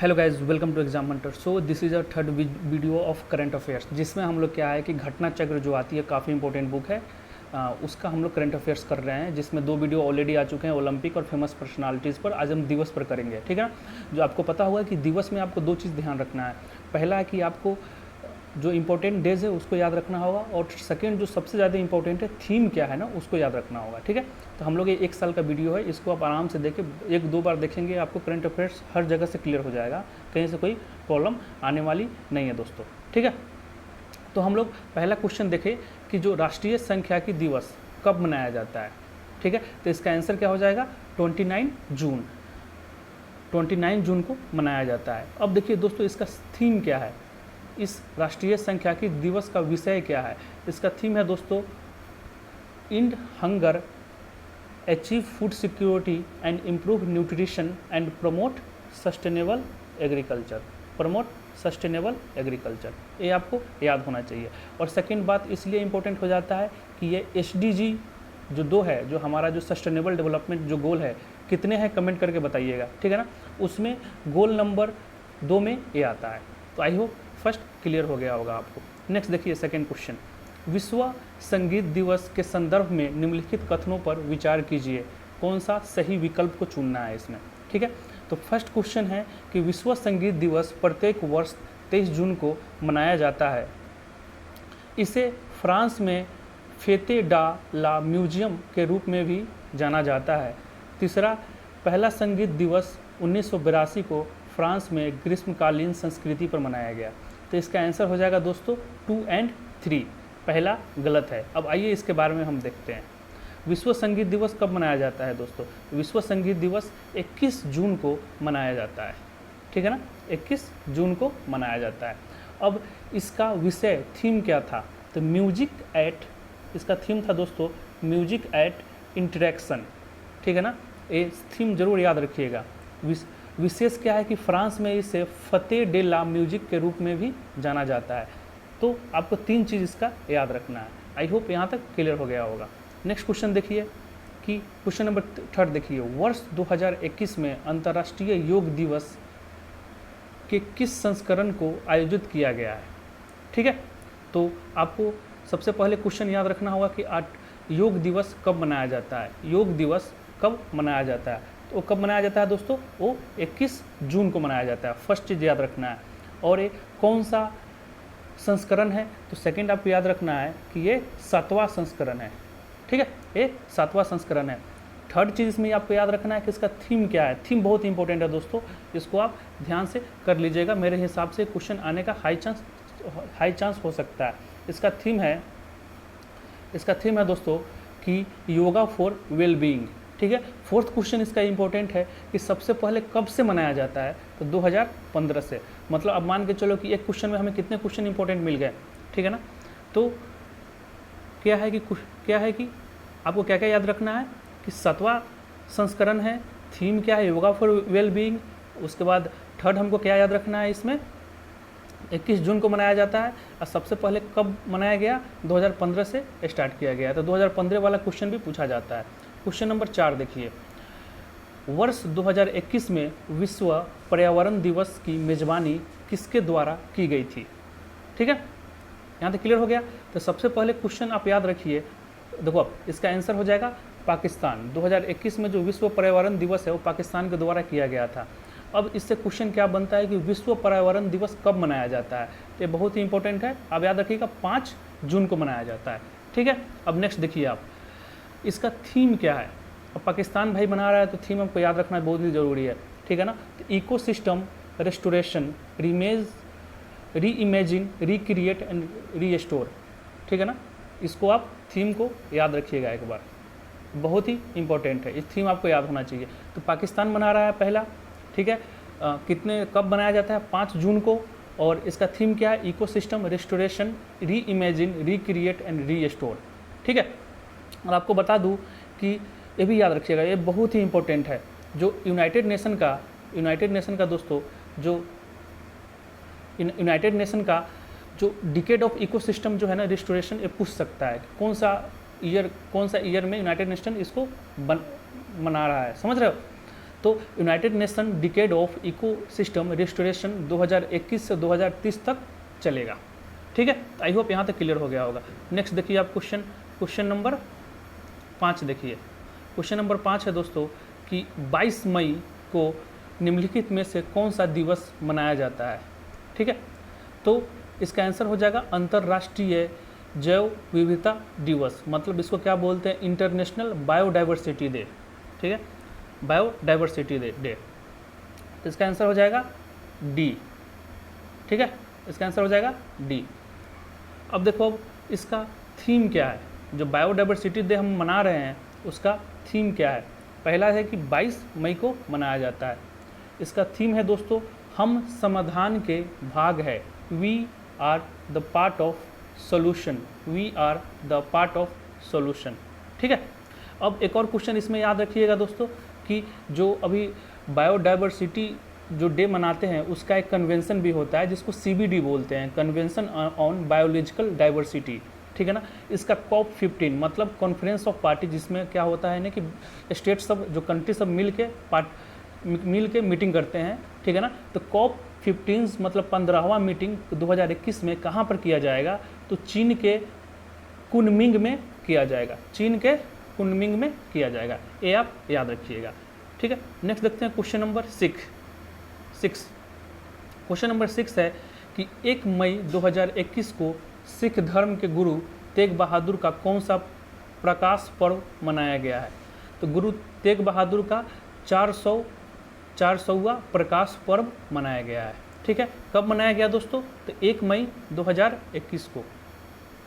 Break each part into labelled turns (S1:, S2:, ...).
S1: Hello guys, welcome to Exam Hunter. So this is a third video of current affairs, जिसमें हम लोग क्या है कि घटना चक्र जो आती है काफ़ी इंपॉर्टेंट बुक है, उसका हम लोग करंट अफेयर्स कर रहे हैं, जिसमें 2 वीडियो ऑलरेडी आ चुके हैं ओलंपिक और फेमस पर्सनालिटीज़ पर। आज हम दिवस पर करेंगे, ठीक है ना। जो आपको पता होगा कि दिवस में आपको 2 चीज़ ध्यान रखना है। पहला है कि आपको जो इंपॉर्टेंट डेज है उसको याद रखना होगा, और सेकेंड जो सबसे ज़्यादा इंपॉर्टेंट है थीम क्या है ना, उसको याद रखना होगा, ठीक है। तो हम लोग ये 1 साल का वीडियो है, इसको आप आराम से देखें, 1-2 बार देखेंगे आपको करंट अफेयर्स हर जगह से क्लियर हो जाएगा, कहीं से कोई प्रॉब्लम आने वाली नहीं है दोस्तों, ठीक है। तो हम लोग पहला क्वेश्चन देखें कि जो राष्ट्रीय सांख्यिकी दिवस कब मनाया जाता है, ठीक है। तो इसका आंसर क्या हो जाएगा, 29 जून को मनाया जाता है। अब देखिए दोस्तों, इसका थीम क्या है, इस राष्ट्रीय सांख्यिकी दिवस का विषय क्या है। इसका थीम है दोस्तों, and hunger, achieve food security and improve nutrition and promote sustainable agriculture. Promote sustainable agriculture, ये आपको याद होना चाहिए। और सेकंड बात इसलिए इम्पोर्टेंट हो जाता है कि ये SDG जो 2 है, जो हमारा जो सस्टेनेबल डेवलपमेंट जो गोल है, कितने हैं कमेंट करके बताइएगा, ठीक है ना। उसमें गोल नंबर 2 में ये आता है। तो आई होप फर्स्ट क्लियर हो गया होगा आपको। नेक्स्ट देखिए सेकंड क्वेश्चन, विश्व संगीत दिवस के संदर्भ में निम्नलिखित कथनों पर विचार कीजिए, कौन सा सही विकल्प को चुनना है इसमें, ठीक है। तो फर्स्ट क्वेश्चन है कि विश्व संगीत दिवस प्रत्येक वर्ष 23 जून को मनाया जाता है। इसे फ्रांस में फेते डा ला म्यूजियम के रूप में भी जाना जाता है। तीसरा, पहला संगीत दिवस 1982 को फ्रांस में ग्रीष्मकालीन संस्कृति पर मनाया गया। तो इसका आंसर हो जाएगा दोस्तों 2 और 3, पहला गलत है। अब आइए इसके बारे में हम देखते हैं। विश्व संगीत दिवस कब मनाया जाता है दोस्तों, विश्व संगीत दिवस 21 जून को मनाया जाता है, ठीक है ना, 21 जून को मनाया जाता है। अब इसका विषय थीम क्या था, तो म्यूजिक एट, इसका थीम था दोस्तों म्यूजिक एट इंटरेक्शन, ठीक है ना। ये थीम जरूर याद रखिएगा। विशेष क्या है कि फ्रांस में इसे फतेह डे ला म्यूजिक के रूप में भी जाना जाता है। तो आपको 3 चीज़ इसका याद रखना है। आई होप यहाँ तक क्लियर हो गया होगा। नेक्स्ट क्वेश्चन देखिए कि क्वेश्चन नंबर 3 देखिए, वर्ष 2021 में अंतर्राष्ट्रीय योग दिवस के किस संस्करण को आयोजित किया गया है, ठीक है। तो आपको सबसे पहले क्वेश्चन याद रखना होगा कि योग दिवस कब मनाया जाता है। योग दिवस कब मनाया जाता है, तो कब मनाया जाता है दोस्तों, वो 21 जून को मनाया जाता है, फर्स्ट चीज़ याद रखना है। और ये कौन सा संस्करण है, तो सेकंड आपको याद रखना है कि ये 7वां संस्करण है, ठीक है, ये 7वां संस्करण है। थर्ड चीज़ इसमें आपको याद रखना है कि इसका थीम क्या है। थीम बहुत इंपॉर्टेंट है दोस्तों, इसको आप ध्यान से कर लीजिएगा, मेरे हिसाब से क्वेश्चन आने का हाई चांस हो सकता है। इसका थीम है दोस्तों कि योगा फॉर वेल बीइंग, ठीक है। फोर्थ क्वेश्चन इसका इंपॉर्टेंट है कि सबसे पहले कब से मनाया जाता है, तो 2015 से। मतलब अब मान के चलो कि एक क्वेश्चन में हमें कितने क्वेश्चन इंपॉर्टेंट मिल गए, ठीक है ना। तो क्या है कि आपको क्या क्या याद रखना है कि 7वां संस्करण है, थीम क्या है, योगा फॉर वेल बीइंग। उसके बाद थर्ड हमको क्या याद रखना है, इसमें 21 जून को मनाया जाता है, और सबसे पहले कब मनाया गया, 2015 से स्टार्ट किया गया। तो 2015 वाला क्वेश्चन भी पूछा जाता है। क्वेश्चन नंबर 4 देखिए, वर्ष 2021 में विश्व पर्यावरण दिवस की मेजबानी किसके द्वारा की गई थी, ठीक है। यहाँ तक क्लियर हो गया। तो सबसे पहले क्वेश्चन आप याद रखिए, देखो अब इसका आंसर हो जाएगा पाकिस्तान। 2021 में जो विश्व पर्यावरण दिवस है वो पाकिस्तान के द्वारा किया गया था। अब इससे क्वेश्चन क्या बनता है कि विश्व पर्यावरण दिवस कब मनाया जाता है, तो ये बहुत ही इंपॉर्टेंट है, आप याद रखिएगा 5 जून को मनाया जाता है, ठीक है। अब नेक्स्ट देखिए आप, इसका थीम क्या है। अब पाकिस्तान भाई बना रहा है तो थीम हमको याद रखना बहुत ही ज़रूरी है, ठीक है ना। तो ecosystem restoration, reimagine, recreate and restore, ठीक है ना। इसको आप थीम को याद रखिएगा एक बार, बहुत ही इंपॉर्टेंट है, इस थीम आपको याद होना चाहिए। तो पाकिस्तान बना रहा है पहला, ठीक है। कब बनाया जाता है, 5 जून को। और इसका थीम क्या है, ecosystem restoration, reimagine, recreate and restore, ठीक है। और आपको बता दूं कि ये भी याद रखिएगा, ये बहुत ही इंपॉर्टेंट है। जो यूनाइटेड नेशन का दोस्तों, जो यूनाइटेड नेशन का जो डिकेड ऑफ इकोसिस्टम जो है ना, रिस्टोरेशन, ये पूछ सकता है कौन सा ईयर में यूनाइटेड नेशन इसको मना रहा है, समझ रहे हो। तो United nation decade of ecosystem restoration 2021 से 2030 तक चलेगा। ठीक है, आई होप यहाँ तक क्लियर हो गया होगा। नेक्स्ट देखिए आप क्वेश्चन नंबर 5 देखिए। क्वेश्चन नंबर 5 है दोस्तों कि 22 मई को निम्नलिखित में से कौन सा दिवस मनाया जाता है। ठीक है, तो इसका आंसर हो जाएगा अंतर्राष्ट्रीय जैव विविधता दिवस, मतलब इसको क्या बोलते हैं, इंटरनेशनल बायोडाइवर्सिटी डे। ठीक है, बायोडाइवर्सिटी डे। तो इसका आंसर हो जाएगा डी। ठीक है, इसका आंसर हो जाएगा डी। अब देखो अब इसका थीम क्या है, जो बायोडाइवर्सिटी डे हम मना रहे हैं उसका थीम क्या है। पहला है कि 22 मई को मनाया जाता है। इसका थीम है दोस्तों हम समाधान के भाग है, we are the part of solution, we are the part of solution. ठीक है, अब एक और क्वेश्चन इसमें याद रखिएगा दोस्तों कि जो अभी बायोडाइवर्सिटी जो डे मनाते हैं उसका एक कन्वेंशन भी होता है जिसको CBD बोलते हैं, कन्वेंशन ऑन बायोलॉजिकल डाइवर्सिटी। ठीक है ना, इसका COP15 मतलब कॉन्फ्रेंस ऑफ पार्टी, जिसमें क्या होता है ना कि स्टेट सब जो कंट्री सब मिल के मीटिंग करते हैं। ठीक है ना, तो COP15 मतलब 15वां मीटिंग 2021 में कहाँ पर किया जाएगा, तो चीन के कुनमिंग में किया जाएगा, चीन के कुनमिंग में किया जाएगा, ये आप याद रखिएगा। ठीक है, नेक्स्ट देखते हैं क्वेश्चन नंबर 6। क्वेश्चन नंबर 6 है कि 1 मई 2021 को सिख धर्म के गुरु तेग बहादुर का कौन सा प्रकाश पर्व मनाया गया है। तो गुरु तेग बहादुर का 400वां प्रकाश पर्व मनाया गया है। ठीक है, कब मनाया गया दोस्तों, तो 1 मई 2021 को,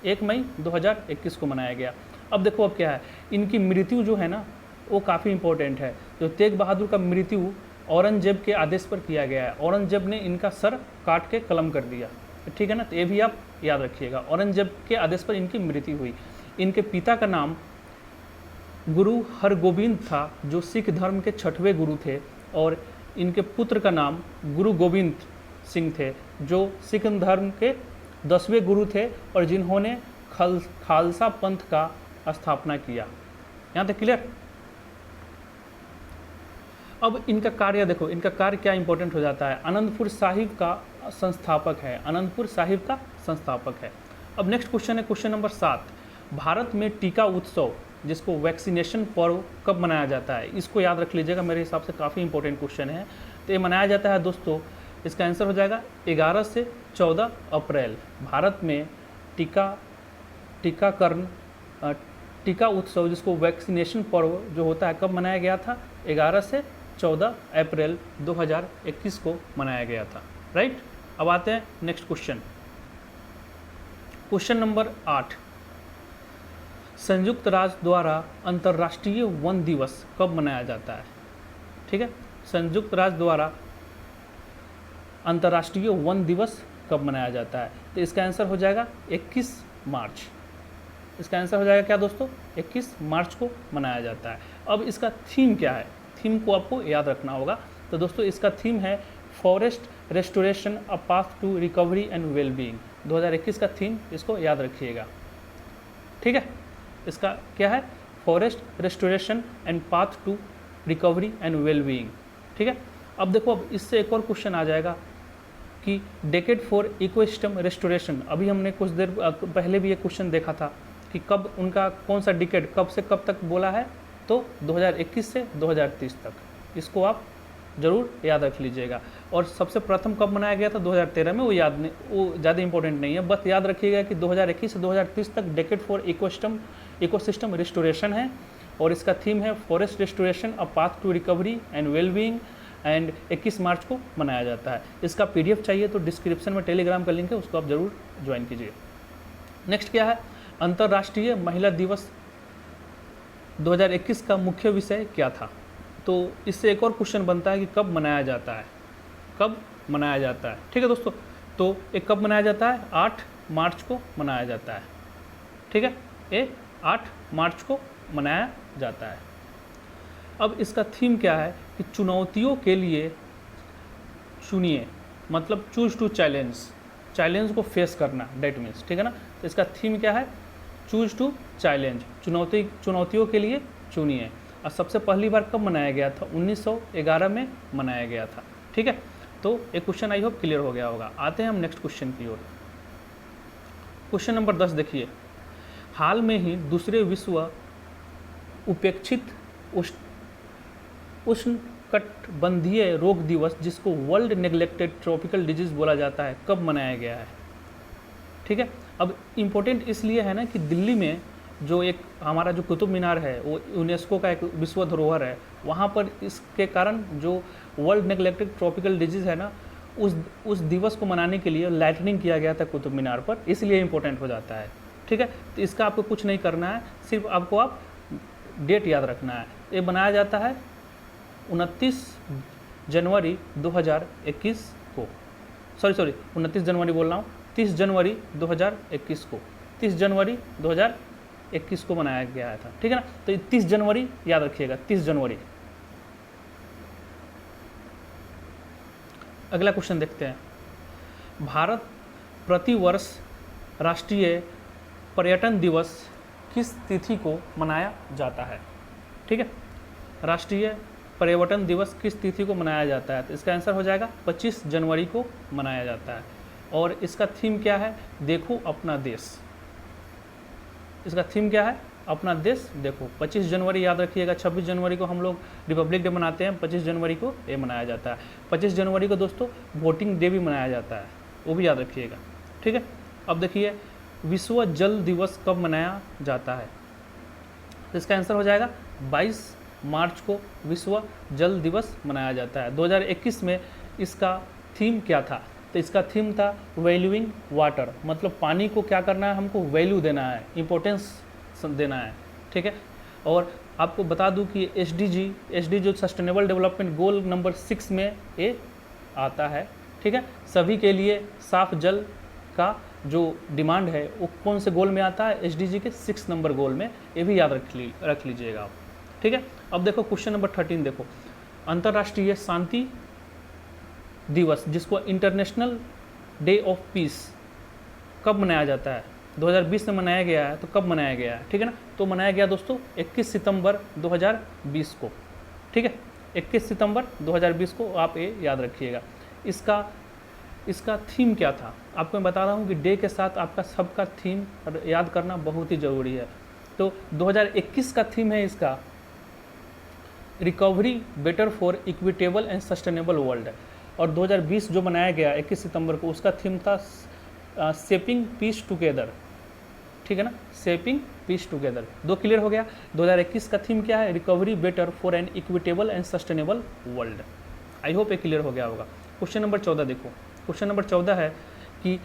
S1: 1 मई 2021 को मनाया गया। अब देखो अब क्या है, इनकी मृत्यु जो है ना वो काफ़ी इंपॉर्टेंट है। जो तेग बहादुर का मृत्यु औरंगजेब के आदेश पर किया गया है, औरंगजेब ने इनका सर काट के कलम कर दिया। ठीक है ना, तो ये भी आप याद रखिएगा, औरंगजेब के आदेश पर इनकी मृत्यु हुई। इनके पिता का नाम गुरु हरगोविंद था जो सिख धर्म के 6वें गुरु थे, और इनके पुत्र का नाम गुरु गोविंद सिंह थे जो सिख धर्म के 10वें गुरु थे और जिन्होंने खालसा पंथ का स्थापना किया। यहाँ तक क्लियर। अब इनका कार्य देखो, इनका कार्य क्या इंपॉर्टेंट हो जाता है, आनंदपुर साहिब का संस्थापक है, आनंदपुर साहिब का संस्थापक है। अब नेक्स्ट क्वेश्चन है क्वेश्चन नंबर 7, भारत में टीका उत्सव जिसको वैक्सीनेशन पर्व कब मनाया जाता है, इसको याद रख लीजिएगा, मेरे हिसाब से काफ़ी इंपॉर्टेंट क्वेश्चन है। तो ये मनाया जाता है दोस्तों, इसका आंसर हो जाएगा 11 से 14 अप्रैल। भारत में टीका उत्सव जिसको वैक्सीनेशन पर्व जो होता है कब मनाया गया था, 11 से 14 अप्रैल 2021 को मनाया गया था। राइट, अब आते हैं नेक्स्ट क्वेश्चन, क्वेश्चन नंबर 8, संयुक्त राष्ट्र द्वारा अंतर्राष्ट्रीय वन दिवस कब मनाया जाता है। ठीक है, संयुक्त राष्ट्र द्वारा अंतर्राष्ट्रीय वन दिवस कब मनाया जाता है, तो इसका आंसर हो जाएगा 21 मार्च। इसका आंसर हो जाएगा क्या दोस्तों, 21 मार्च को मनाया जाता है। अब इसका थीम क्या है, थीम को आपको याद रखना होगा। तो दोस्तों इसका थीम है forest restoration a path to recovery and wellbeing. 2021 का थीम, इसको याद रखिएगा। ठीक है, इसका क्या है, forest restoration and path to recovery and wellbeing. ठीक है, अब देखो अब इससे एक और क्वेश्चन आ जाएगा कि डेकेड फॉर इकोसिस्टम रेस्टोरेशन, अभी हमने कुछ देर पहले भी ये क्वेश्चन देखा था कि कब उनका कौन सा डिकेड कब से कब तक बोला है, तो 2021 से 2030 तक। इसको आप ज़रूर याद रख लीजिएगा। और सबसे प्रथम कब मनाया गया था, 2013 में, वो याद नहीं, वो ज़्यादा इंपॉर्टेंट नहीं है, बस याद रखिएगा कि 2021 से 2030 तक डेकेड फॉर इकोसिस्टम रेस्टोरेशन है, और इसका थीम है forest restoration a path to recovery and wellbeing, and 21 March को मनाया जाता है। इसका PDF चाहिए तो डिस्क्रिप्शन में टेलीग्राम का लिंक है, उसको आप ज़रूर ज्वाइन कीजिए। नेक्स्ट क्या है, अंतर्राष्ट्रीय महिला दिवस 2021 का मुख्य विषय क्या था। तो इससे एक और क्वेश्चन बनता है कि कब मनाया जाता है, कब मनाया जाता है। ठीक है दोस्तों, तो एक कब मनाया जाता है, 8 मार्च को मनाया जाता है। ठीक है, ये 8 मार्च को मनाया जाता है। अब इसका थीम क्या है कि चुनौतियों के लिए चुनिए, मतलब चूज टू चैलेंज को फेस करना, डेट मीन्स। ठीक है ना, तो इसका थीम क्या है, चूज टू चैलेंज, चुनौतियों के लिए चुनिए। और सबसे पहली बार कब मनाया गया था? 1911 में मनाया गया था। ठीक है, तो एक क्वेश्चन आई होप क्लियर हो गया होगा। आते हैं हम नेक्स्ट क्वेश्चन की ओर। क्वेश्चन नंबर 10 देखिए, हाल में ही दूसरे विश्व उपेक्षित उष्णकटिबंधीय रोग दिवस, जिसको वर्ल्ड नेग्लेक्टेड ट्रॉपिकल डिजीज बोला जाता है, कब मनाया गया है? ठीक है, अब इम्पोर्टेंट इसलिए है ना कि दिल्ली में जो एक हमारा जो कुतुब मीनार है वो यूनेस्को का एक विश्व धरोहर है, वहाँ पर इसके कारण जो वर्ल्ड नेग्लेक्टेड ट्रॉपिकल डिजीज़ है ना, उस दिवस को मनाने के लिए लाइटनिंग किया गया था कुतुब मीनार पर, इसलिए इम्पोर्टेंट हो जाता है। ठीक है, तो इसका आपको कुछ नहीं करना है, सिर्फ आपको आप डेट याद रखना है। ये बनाया जाता है 29 जनवरी 2021 को, सॉरी 29 जनवरी बोल रहा हूँ, 30 जनवरी 2021 को, 30 जनवरी 2021 को मनाया गया था। ठीक है ना, तो 30 जनवरी याद रखिएगा, 30 जनवरी। अगला क्वेश्चन देखते हैं, भारत प्रतिवर्ष राष्ट्रीय पर्यटन दिवस किस तिथि को मनाया जाता है? ठीक है, राष्ट्रीय पर्यटन दिवस किस तिथि को मनाया जाता है? तो इसका आंसर हो जाएगा 25 जनवरी को मनाया जाता है। और इसका थीम क्या है? देखो अपना देश। इसका थीम क्या है? अपना देश देखो। 25 जनवरी याद रखिएगा, 26 जनवरी को हम लोग रिपब्लिक डे मनाते हैं, 25 जनवरी को ये मनाया जाता है। 25 जनवरी को दोस्तों वोटिंग डे भी मनाया जाता है, वो भी याद रखिएगा। ठीक है, अब देखिए विश्व जल दिवस कब मनाया जाता है? तो इसका आंसर हो जाएगा 22 मार्च को विश्व जल दिवस मनाया जाता है। 2021 में इसका थीम क्या था? तो इसका थीम था वैल्यूइंग वाटर, मतलब पानी को क्या करना है, हमको वैल्यू देना है, इम्पोर्टेंस देना है। ठीक है, और आपको बता दूं कि एसडीजी जो सस्टेनेबल डेवलपमेंट गोल नंबर 6 में ये आता है। ठीक है, सभी के लिए साफ जल का जो डिमांड है वो कौन से गोल में आता है? एसडीजी के 6 नंबर गोल में, ये भी याद रख लीजिएगा आप। ठीक है, अब देखो क्वेश्चन नंबर 13 देखो, अंतर्राष्ट्रीय शांति दिवस जिसको इंटरनेशनल डे ऑफ पीस कब मनाया जाता है? 2020 में मनाया गया है, तो कब मनाया गया है? ठीक है ना, तो मनाया गया दोस्तों 21 सितंबर 2020 को। ठीक है, 21 सितंबर 2020 को, आप ये याद रखिएगा। इसका थीम क्या था? आपको मैं बता रहा हूँ कि डे के साथ आपका सबका थीम याद करना बहुत ही ज़रूरी है। तो 2021 का थीम है इसका recovery better for equitable and sustainable world, और 2020 जो मनाया गया 21 सितंबर को, उसका थीम था शेपिंग पीस टुगेदर। ठीक है ना, शेपिंग पीस टुगेदर। दो क्लियर हो गया। 2021 का थीम क्या है? Recovery better for an equitable and sustainable world. I hope ये क्लियर हो गया होगा। क्वेश्चन नंबर 14 देखो, क्वेश्चन नंबर 14 है कि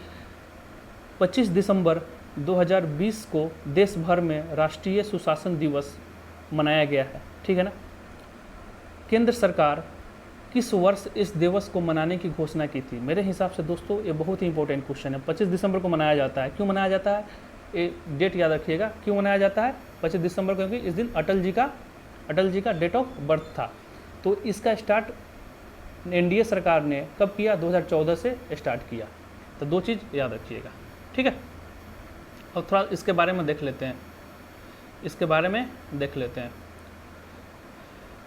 S1: 25 दिसंबर 2020 को देश भर में राष्ट्रीय सुशासन दिवस मनाया गया है। ठीक है ना, केंद्र सरकार किस वर्ष इस दिवस को मनाने की घोषणा की थी? मेरे हिसाब से दोस्तों ये बहुत ही इंपॉर्टेंट क्वेश्चन है। 25 दिसंबर को मनाया जाता है, क्यों मनाया जाता है? ये डेट याद रखिएगा, क्यों मनाया जाता है 25 दिसंबर को? क्योंकि इस दिन अटल जी का डेट ऑफ बर्थ था। तो इसका स्टार्ट एनडीए सरकार ने कब किया? 2014 से स्टार्ट किया। तो दो चीज़ याद रखिएगा। ठीक है, अब थोड़ा इसके बारे में देख लेते हैं,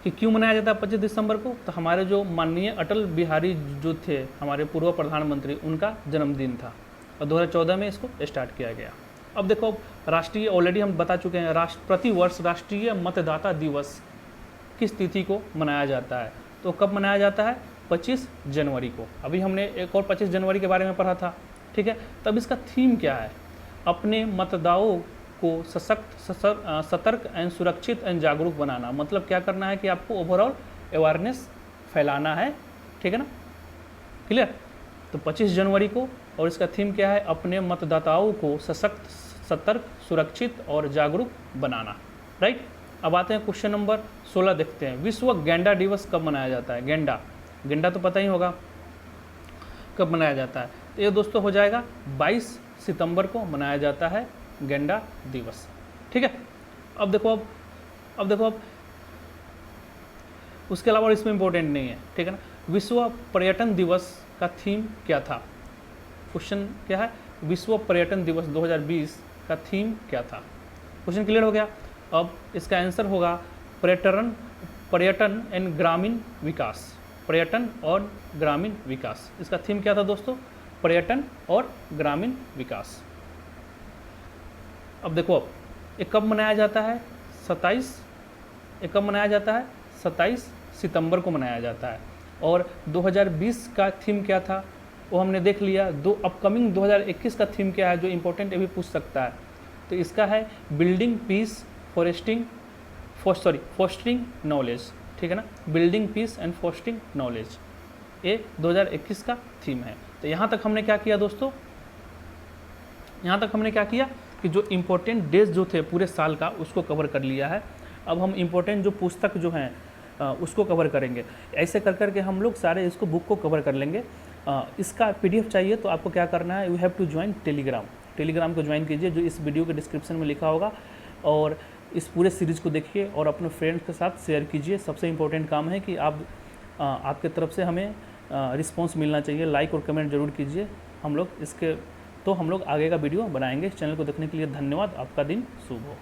S1: कि क्यों मनाया जाता है 25 दिसंबर को। तो हमारे जो माननीय अटल बिहारी जो थे, हमारे पूर्व प्रधानमंत्री, उनका जन्मदिन था और 2014 में इसको स्टार्ट किया गया। अब देखो, राष्ट्रीय ऑलरेडी हम बता चुके हैं, प्रतिवर्ष राष्ट्रीय मतदाता दिवस किस तिथि को मनाया जाता है? तो कब मनाया जाता है? 25 जनवरी को। अभी हमने एक और 25 जनवरी के बारे में पढ़ा था। ठीक है, तब इसका थीम क्या है? अपने मतदाताओं को सशक्त, सतर्क एंड सुरक्षित एंड जागरूक बनाना। मतलब क्या करना है कि आपको ओवरऑल अवेयरनेस फैलाना है। ठीक है ना, क्लियर? तो 25 जनवरी को, और इसका थीम क्या है? अपने मतदाताओं को सशक्त, सतर्क, सुरक्षित और जागरूक बनाना। राइट, अब आते हैं क्वेश्चन नंबर 16 देखते हैं, विश्व गेंडा दिवस कब मनाया जाता है? गेंडा तो पता ही होगा कब मनाया जाता है। तो ये दोस्तों हो जाएगा 22 सितंबर को मनाया जाता है गेंडा दिवस। ठीक है, अब देखो उसके अलावा इसमें इंपॉर्टेंट नहीं है। ठीक है ना, विश्व पर्यटन दिवस का थीम क्या था? क्वेश्चन क्या है? विश्व पर्यटन दिवस 2020 का थीम क्या था? क्वेश्चन क्लियर हो गया। अब इसका आंसर होगा पर्यटन एंड ग्रामीण विकास, पर्यटन और ग्रामीण विकास। इसका थीम क्या था दोस्तों? पर्यटन और ग्रामीण विकास। अब देखो, अब ये कब मनाया जाता है? 27 सितंबर को मनाया जाता है। और 2020 का थीम क्या था वो हमने देख लिया। अपकमिंग 2021 का थीम क्या है जो इम्पोर्टेंट ये भी पूछ सकता है, तो इसका है बिल्डिंग पीस फोस्टरिंग नॉलेज, ठीक है ना, building peace and fostering knowledge, ये 2021 का थीम है। तो यहाँ तक हमने क्या किया दोस्तों? यहाँ तक हमने क्या किया कि जो इम्पोर्टेंट डेज जो थे पूरे साल का उसको कवर कर लिया है। अब हम इम्पोर्टेंट जो पुस्तक जो हैं उसको कवर करेंगे। ऐसे कर करके हम लोग सारे इसको बुक को कवर कर लेंगे। इसका PDF चाहिए तो आपको क्या करना है, you have to join Telegram को ज्वाइन कीजिए, जो इस वीडियो के डिस्क्रिप्शन में लिखा होगा। और इस पूरे सीरीज़ को देखिए और अपने फ्रेंड्स के साथ शेयर कीजिए। सबसे इम्पोर्टेंट काम है कि आपके तरफ से हमें रिस्पॉन्स मिलना चाहिए। लाइक और कमेंट जरूर कीजिए। हम लोग आगे का वीडियो बनाएंगे। इस चैनल को देखने के लिए धन्यवाद। आपका दिन शुभ हो।